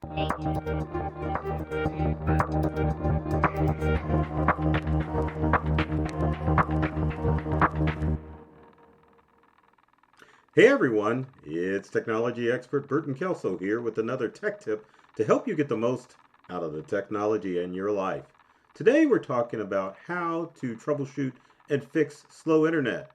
Hey everyone, it's technology expert Burton Kelso here with another tech tip to help you get the most out of the technology in your life. Today we're talking about how to troubleshoot and fix slow internet.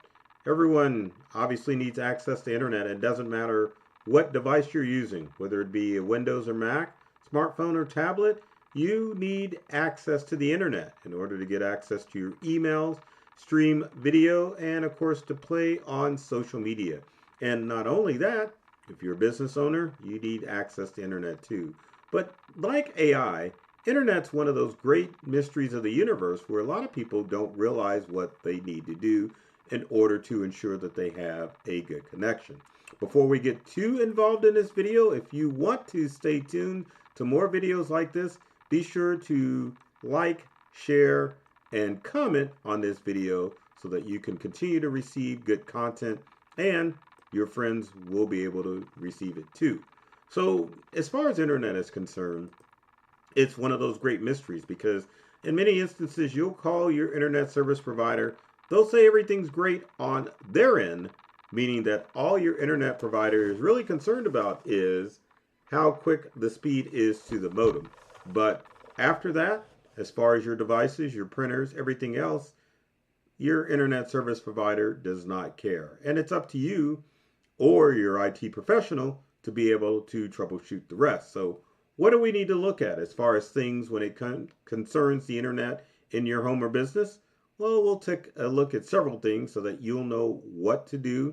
Everyone obviously needs access to internet. It doesn't matter what device you're using, whether it be a Windows or Mac, smartphone or tablet, you need access to the internet in order to get access to your emails, stream video, and of course to play on social media. And not only that, if you're a business owner, you need access to internet too. But like AI, internet's one of those great mysteries of the universe where a lot of people don't realize what they need to do in order to ensure that they have a good connection. Before we get too involved in this video, if you want to stay tuned to more videos like this, be sure to like, share, and comment on this video so that you can continue to receive good content and your friends will be able to receive it too. So as far as internet is concerned, it's one of those great mysteries because in many instances you'll call your internet service provider, they'll say everything's great on their end, meaning that all your internet provider is really concerned about is how quick the speed is to the modem. But after that, as far as your devices, your printers, everything else, your internet service provider does not care. And it's up to you or your IT professional to be able to troubleshoot the rest. So what do we need to look at as far as things when it concerns the internet in your home or business? Well, we'll take a look at several things so that you'll know what to do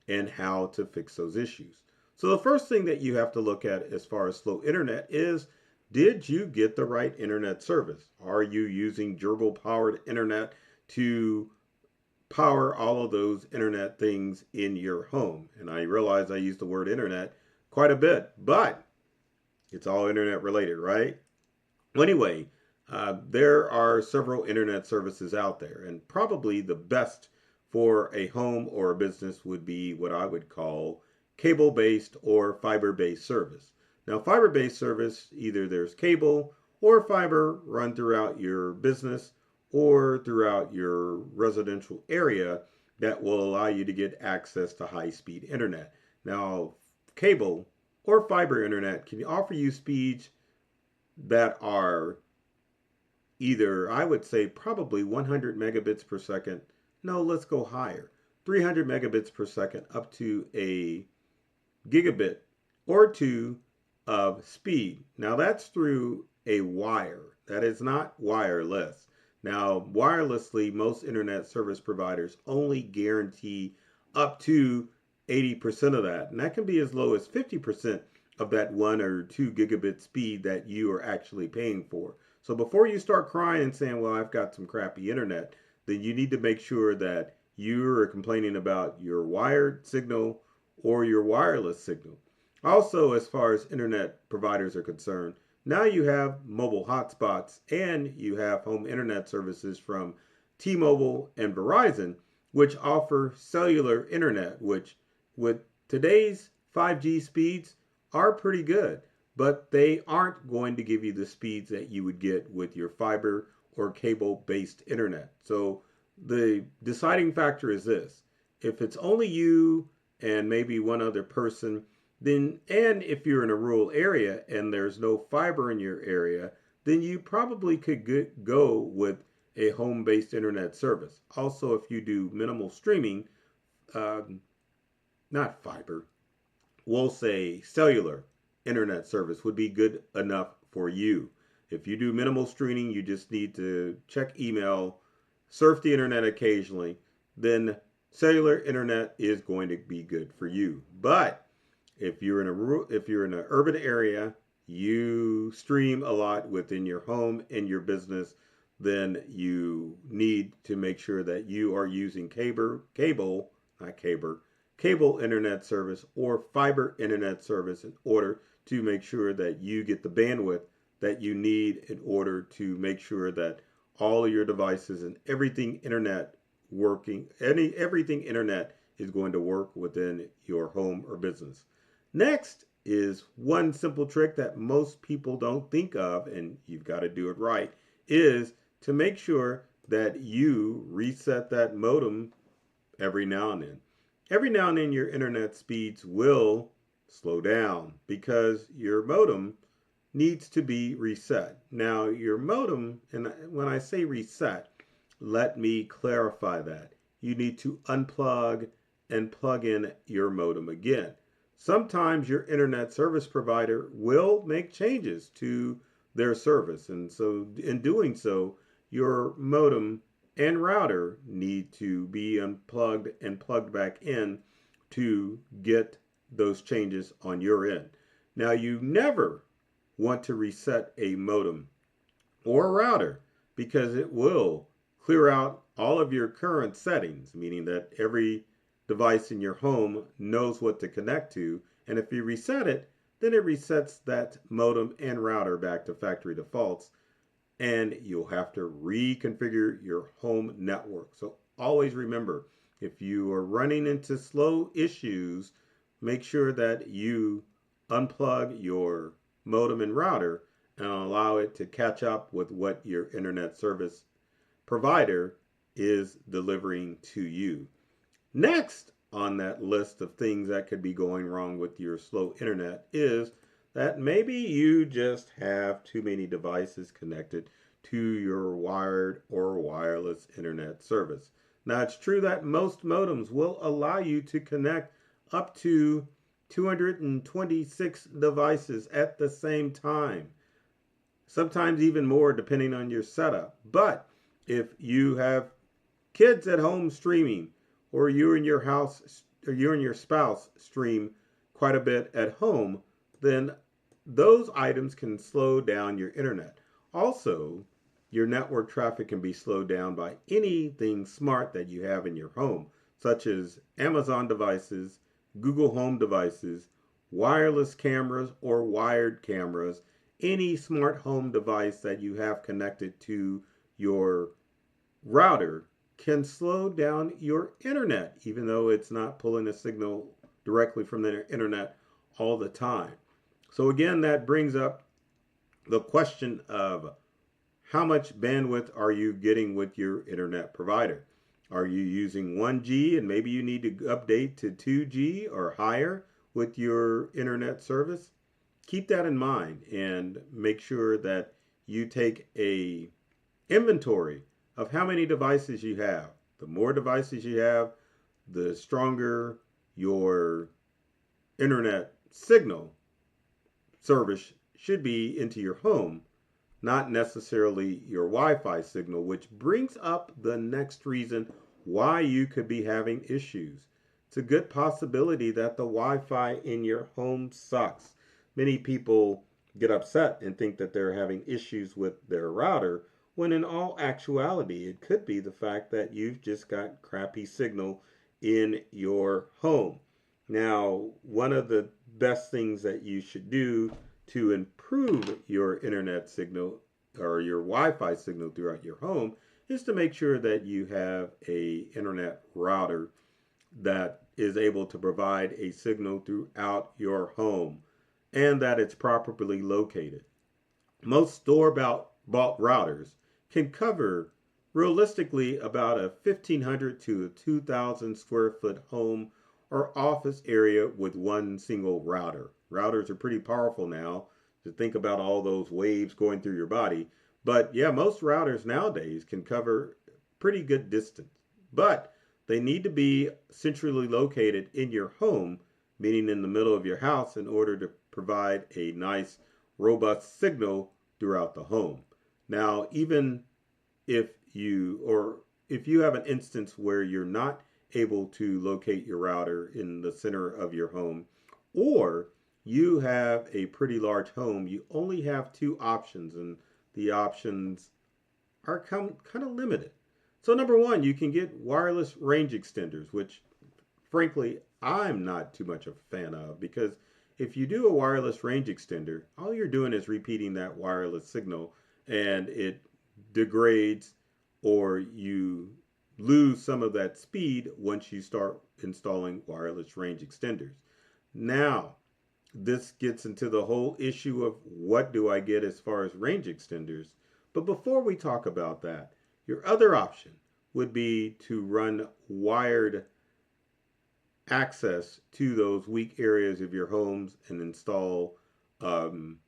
and how to fix those issues. So the first thing that you have to look at as far as slow internet is, did you get the right internet service? Are you using gerbil powered internet to power all of those internet things in your home? And I realize I use the word internet quite a bit, but it's all internet related, right? Well, anyway, there are several internet services out there, and probably the best for a home or a business would be what I would call cable-based or fiber-based service. Now, fiber-based service, either there's cable or fiber run throughout your business or throughout your residential area that will allow you to get access to high-speed internet. Now, cable or fiber internet can offer you speeds that are either, I would say, probably 100 megabits per second. No, let's go higher. 300 megabits per second up to a gigabit or two of speed. Now, that's through a wire. That is not wireless. Now, wirelessly, most internet service providers only guarantee up to 80% of that. And that can be as low as 50% of that 1 or 2 gigabit speed that you are actually paying for. So before you start crying and saying, well, I've got some crappy internet, then you need to make sure that you are complaining about your wired signal or your wireless signal. Also, as far as internet providers are concerned, now you have mobile hotspots and you have home internet services from T-Mobile and Verizon, which offer cellular internet, which with today's 5G speeds are pretty good, but they aren't going to give you the speeds that you would get with your fiber or cable-based internet. So the deciding factor is this: if it's only you and maybe one other person, then, and if you're in a rural area and there's no fiber in your area, then you probably could go with a home-based internet service. Also, if you do minimal streaming, not fiber, we'll say cellular internet service would be good enough for you. If you do minimal streaming, you just need to check email, surf the internet occasionally, then cellular internet is going to be good for you. But if you're in an urban area, you stream a lot within your home and your business, then you need to make sure that you are using cable internet service or fiber internet service in order to make sure that you get the bandwidth that you need in order to make sure that all of your devices and everything internet everything internet is going to work within your home or business. Next is one simple trick that most people don't think of, and you've got to do it right, is to make sure that you reset that modem every now and then. Every now and then, your internet speeds will slow down because your modem needs to be reset. Now, your modem, and when I say reset, let me clarify that. You need to unplug and plug in your modem again. Sometimes your internet service provider will make changes to their service, and so in doing so, your modem and router need to be unplugged and plugged back in to get those changes on your end. Now, you never want to reset a modem or a router because it will clear out all of your current settings, meaning that every device in your home knows what to connect to. And if you reset it, then it resets that modem and router back to factory defaults, and you'll have to reconfigure your home network. So always remember, if you are running into slow issues, make sure that you unplug your modem and router and allow it to catch up with what your internet service provider is delivering to you. Next on that list of things that could be going wrong with your slow internet is that maybe you just have too many devices connected to your wired or wireless internet service. Now, it's true that most modems will allow you to connect up to 226 devices at the same time, sometimes even more depending on your setup. But if you have kids at home streaming, or you and your house or you and your spouse stream quite a bit at home, then those items can slow down your internet. Also, your network traffic can be slowed down by anything smart that you have in your home, such as Amazon devices, Google Home devices, wireless cameras or wired cameras, any smart home device that you have connected to your router can slow down your internet, even though it's not pulling a signal directly from the internet all the time. So again, that brings up the question of how much bandwidth are you getting with your internet provider? Are you using 1G and maybe you need to update to 2G or higher with your internet service? Keep that in mind and make sure that you take a inventory of how many devices you have. The more devices you have, the stronger your internet signal service should be into your home, not necessarily your Wi-Fi signal, which brings up the next reason why you could be having issues. It's a good possibility that the Wi-Fi in your home sucks. Many people get upset and think that they're having issues with their router, when in all actuality, it could be the fact that you've just got crappy signal in your home. Now, one of the best things that you should do to improve your internet signal or your Wi-Fi signal throughout your home is to make sure that you have a internet router that is able to provide a signal throughout your home and that it's properly located. Most store-bought routers can cover realistically about a 1,500 to a 2,000 square foot home or office area with one single router. Routers are pretty powerful now to think about all those waves going through your body. But yeah, most routers nowadays can cover pretty good distance. But they need to be centrally located in your home, meaning in the middle of your house, in order to provide a nice, robust signal throughout the home. Now, even if you have an instance where you're not able to locate your router in the center of your home, or you have a pretty large home, you only have two options, and the options are kind of limited. So number one, you can get wireless range extenders, which frankly, I'm not too much of a fan of, because if you do a wireless range extender, all you're doing is repeating that wireless signal, and it degrades or you lose some of that speed once you start installing wireless range extenders. Now, this gets into the whole issue of what do I get as far as range extenders. But before we talk about that, your other option would be to run wired access to those weak areas of your homes and install um,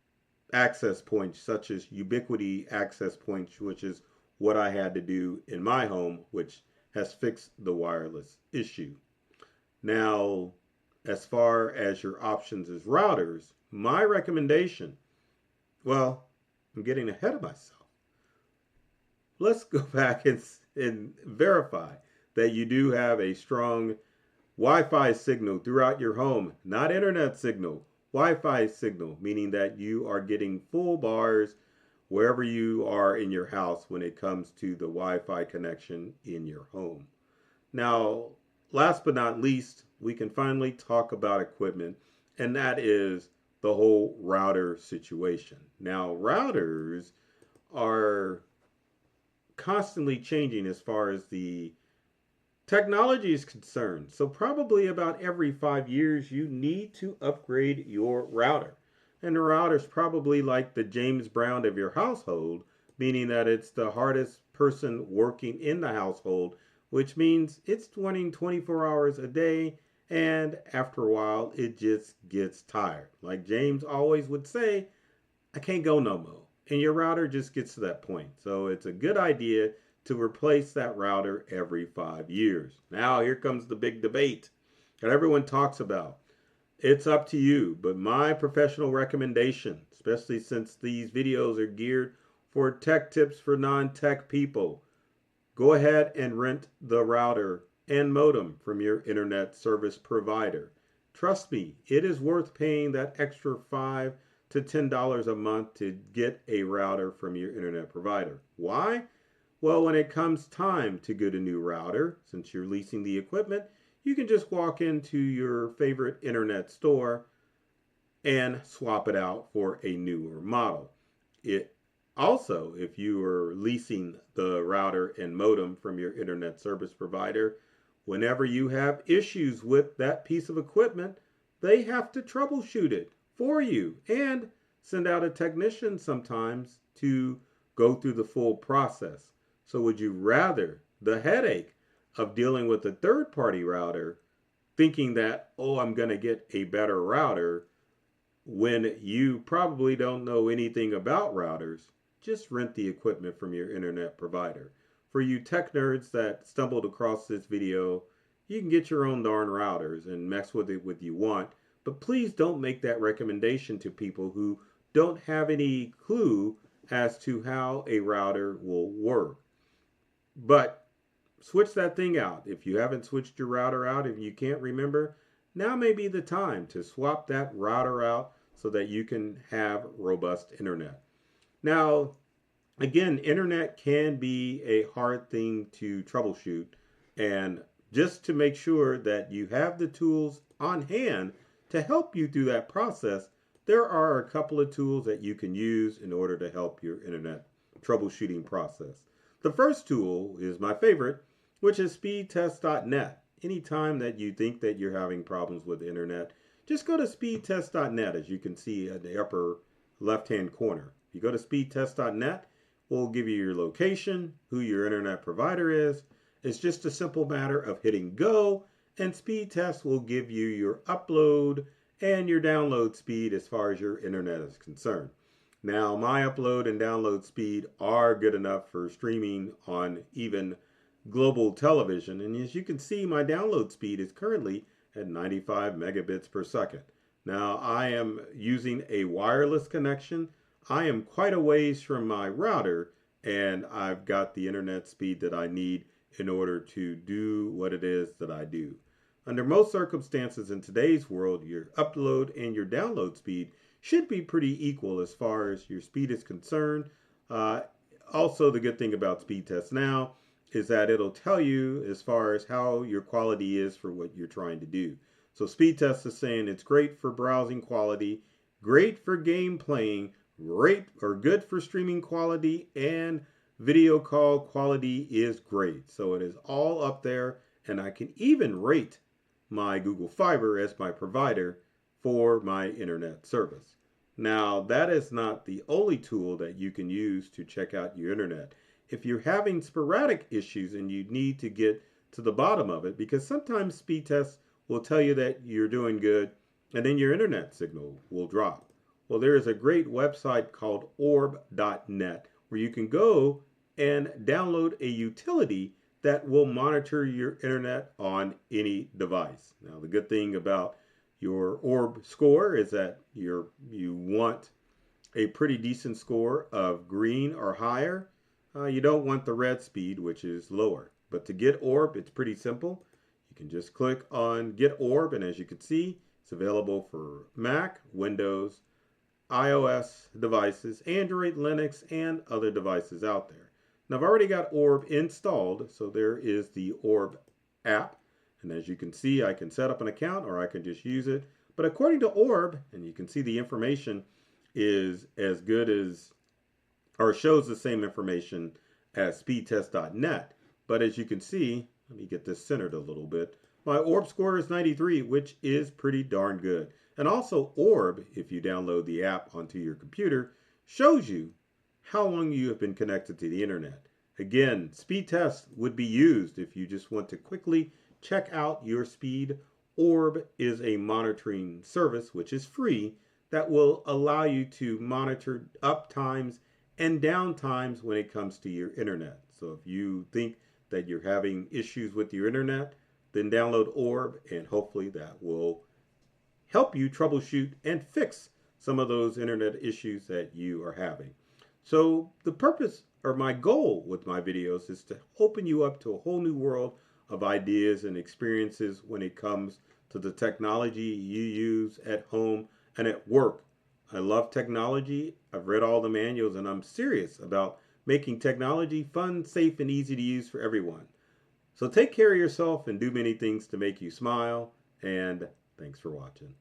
access points such as ubiquity access points, which is what I had to do in my home, which has fixed the wireless issue. Now, as far as your options as routers, my recommendation, well, I'm getting ahead of myself. Let's go back and verify that you do have a strong Wi-Fi signal throughout your home, not internet signal, Wi-Fi signal, meaning that you are getting full bars wherever you are in your house when it comes to the Wi-Fi connection in your home. Now, last but not least, we can finally talk about equipment, and that is the whole router situation. Now, routers are constantly changing as far as the technology is concerned. So, probably about every 5 years, you need to upgrade your router. And the router is probably like the James Brown of your household, meaning that it's the hardest person working in the household, which means it's running 24 hours a day. And after a while, it just gets tired. Like James always would say, I can't go no more. And your router just gets to that point. So it's a good idea to replace that router every 5 years. Now, here comes the big debate that everyone talks about. It's up to you, but my professional recommendation, especially since these videos are geared for tech tips for non-tech people, go ahead and rent the router and modem from your internet service provider. Trust me, it is worth paying that extra $5 to $10 a month to get a router from your internet provider. Why? Well, when it comes time to get a new router, since you're leasing the equipment, you can just walk into your favorite internet store and swap it out for a newer model. It also, if you are leasing the router and modem from your internet service provider, whenever you have issues with that piece of equipment, they have to troubleshoot it for you and send out a technician sometimes to go through the full process. So would you rather the headache of dealing with a third party router, thinking that, oh, I'm going to get a better router, when you probably don't know anything about routers? Just rent the equipment from your internet provider. For you tech nerds that stumbled across this video, you can get your own darn routers and mess with it what you want, but please don't make that recommendation to people who don't have any clue as to how a router will work. But switch that thing out. If you haven't switched your router out, if you can't remember, now may be the time to swap that router out so that you can have robust internet. Now, again, internet can be a hard thing to troubleshoot, and just to make sure that you have the tools on hand to help you through that process, there are a couple of tools that you can use in order to help your internet troubleshooting process. The first tool is my favorite, which is speedtest.net. Anytime that you think that you're having problems with the internet, just go to speedtest.net, as you can see at the upper left-hand corner. If you go to speedtest.net, we'll give you your location, who your internet provider is. It's just a simple matter of hitting go, and Speedtest will give you your upload and your download speed as far as your internet is concerned. Now, my upload and download speed are good enough for streaming on even global television, and as you can see, my download speed is currently at 95 megabits per second. Now, I am using a wireless connection. I am quite a ways from my router, and I've got the internet speed that I need in order to do what it is that I do. Under most circumstances in today's world, your upload and your download speed should be pretty equal as far as your speed is concerned. Also, the good thing about Speed Test now is that it'll tell you as far as how your quality is for what you're trying to do. So Speed Test is saying it's great for browsing quality, great for game playing, great or good for streaming quality, and video call quality is great. So it is all up there, and I can even rate my Google Fiber as my provider for my internet service. Now, that is not the only tool that you can use to check out your internet. If you're having sporadic issues and you need to get to the bottom of it, because sometimes speed tests will tell you that you're doing good and then your internet signal will drop. Well, there is a great website called orb.net where you can go and download a utility that will monitor your internet on any device. Now, the good thing about your orb score is that you want a pretty decent score of green or higher. You don't want the red speed, which is lower. But to get orb, it's pretty simple. You can just click on get orb, and as you can see, it's available for Mac, Windows, iOS devices, Android, Linux, and other devices out there. Now, I've already got orb installed, so there is the orb app. And as you can see, I can set up an account or I can just use it. But according to orb, and you can see the information is as good as, or shows the same information as speedtest.net. But as you can see, let me get this centered a little bit. My orb score is 93, which is pretty darn good. And also orb, if you download the app onto your computer, shows you how long you have been connected to the internet. Again, speed test would be used if you just want to quickly check out your speed. Orb is a monitoring service, which is free, that will allow you to monitor up times and down times when it comes to your internet. So if you think that you're having issues with your internet, then download Orb, and hopefully that will help you troubleshoot and fix some of those internet issues that you are having. So the purpose or my goal with my videos is to open you up to a whole new world of ideas and experiences when it comes to the technology you use at home and at work. I love technology. I've read all the manuals, and I'm serious about making technology fun, safe, and easy to use for everyone. So take care of yourself and do many things to make you smile, and thanks for watching.